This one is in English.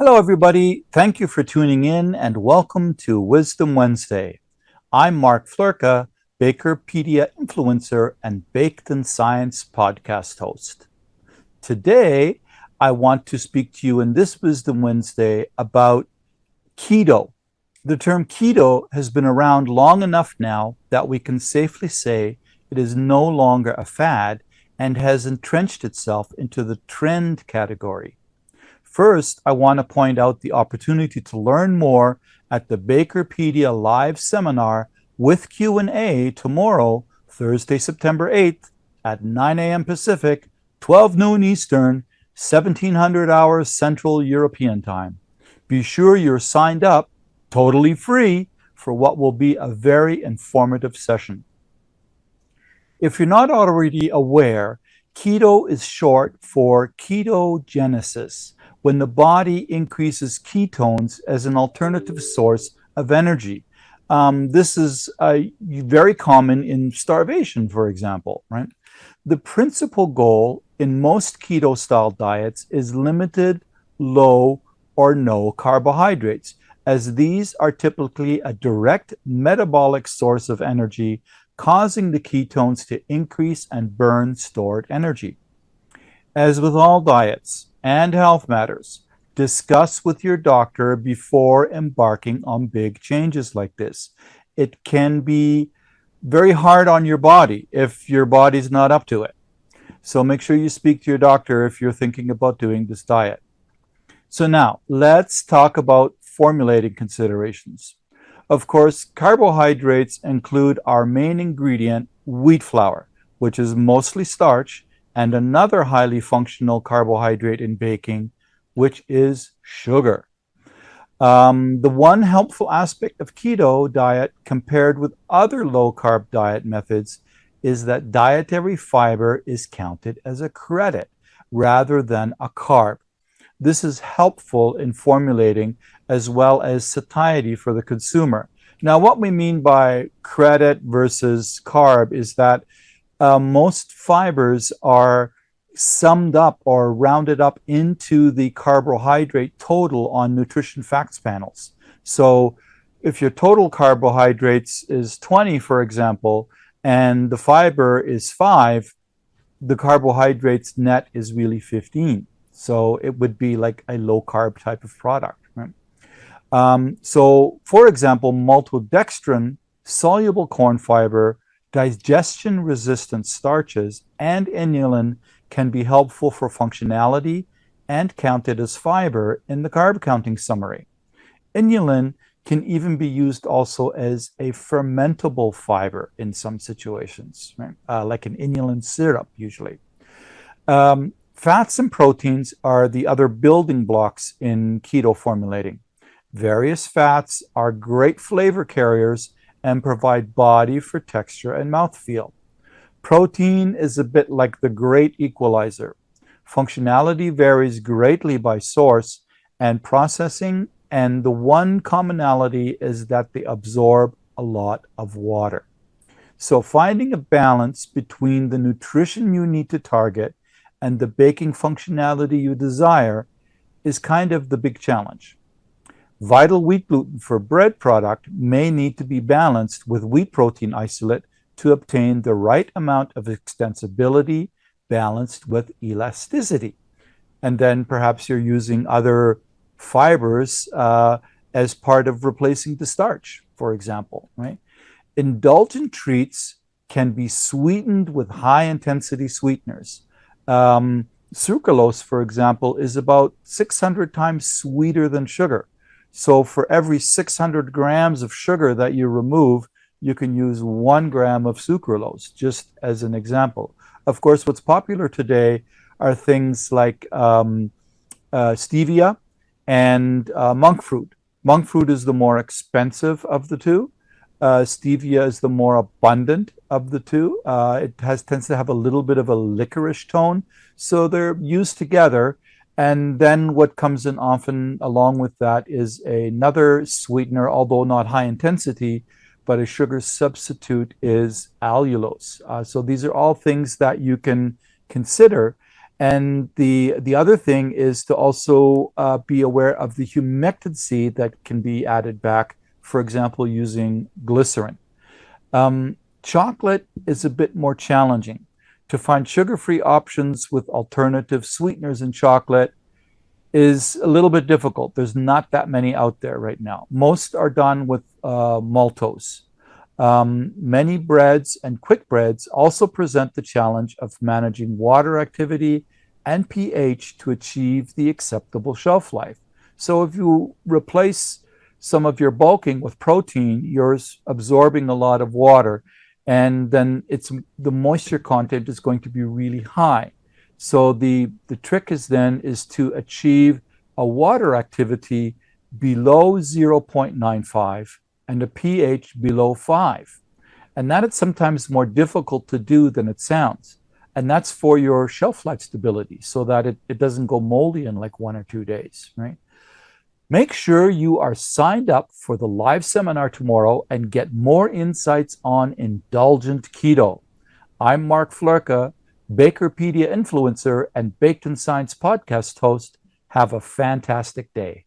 Hello, everybody. Thank you for tuning in and welcome to Wisdom Wednesday. I'm Mark Flurka, Bakerpedia influencer and Baked in Science podcast host. Today, I want to speak to you in this Wisdom Wednesday about keto. The term keto has been around long enough now that we can safely say it is no longer a fad and has entrenched itself into the trend category. First, I want to point out the opportunity to learn more at the Bakerpedia live seminar with Q&A tomorrow, Thursday, September 8th at 9 a.m. Pacific, 12 noon Eastern, 1700 hours Central European Time. Be sure you're signed up, totally free, for what will be a very informative session. If you're not already aware, keto is short for ketogenesis, when the body increases ketones as an alternative source of energy. This is very common in starvation, for example, right? The principal goal in most keto-style diets is limited, low, or no carbohydrates, as these are typically a direct metabolic source of energy, causing the ketones to increase and burn stored energy. As with all diets and health matters, discuss with your doctor before embarking on big changes like this. It can be very hard on your body if your body's not up to it. So make sure you speak to your doctor if you're thinking about doing this diet. So now, let's talk about formulating considerations. Of course, carbohydrates include our main ingredient, wheat flour, which is mostly starch, and another highly functional carbohydrate in baking, which is sugar. The one helpful aspect of keto diet compared with other low-carb diet methods is that dietary fiber is counted as a credit rather than a carb. This is helpful in formulating as well as satiety for the consumer. Now, what we mean by credit versus carb is that most fibers are summed up or rounded up into the carbohydrate total on nutrition facts panels. So if your total carbohydrates is 20, for example, and the fiber is 5, the carbohydrates net is really 15. So it would be like a low carb type of product, right? So for example, maltodextrin, soluble corn fiber, digestion resistant starches, and inulin can be helpful for functionality and counted as fiber in the carb counting summary. Inulin can even be used also as a fermentable fiber in some situations, right? Like an inulin syrup usually. Fats and proteins are the other building blocks in keto formulating. Various fats are great flavor carriers and provide body for texture and mouthfeel. Protein is a bit like the great equalizer. Functionality varies greatly by source and processing, and the one commonality is that they absorb a lot of water. So finding a balance between the nutrition you need to target and the baking functionality you desire is kind of the big challenge. Vital wheat gluten for bread product may need to be balanced with wheat protein isolate to obtain the right amount of extensibility balanced with elasticity. And then perhaps you're using other fibers as part of replacing the starch, for example, right? Indulgent treats can be sweetened with high-intensity sweeteners. Sucralose, for example, is about 600 times sweeter than sugar. So for every 600 grams of sugar that you remove, you can use 1 gram of sucralose, just as an example. Of course, what's popular today are things like stevia and monk fruit. Monk fruit is the more expensive of the two. Stevia is the more abundant of the two. It tends to have a little bit of a licorice tone, so they're used together. And then what comes in often along with that is another sweetener, although not high intensity, but a sugar substitute is allulose. So these are all things that you can consider. And the other thing is to also be aware of the humectancy that can be added back, for example, using glycerin. Chocolate is a bit more challenging. To find sugar-free options with alternative sweeteners in chocolate is a little bit difficult. There's not that many out there right now. Most are done with maltose. Many breads and quick breads also present the challenge of managing water activity and pH to achieve the acceptable shelf life. So if you replace some of your bulking with protein, you're absorbing a lot of water, and then the moisture content is going to be really high. So the trick is to achieve a water activity below 0.95 and a pH below 5. And that is sometimes more difficult to do than it sounds. And that's for your shelf life stability so that it doesn't go moldy in like 1 or 2 days, right? Make sure you are signed up for the live seminar tomorrow and get more insights on indulgent keto. I'm Mark Flurka, Bakerpedia influencer and Baked in Science podcast host. Have a fantastic day.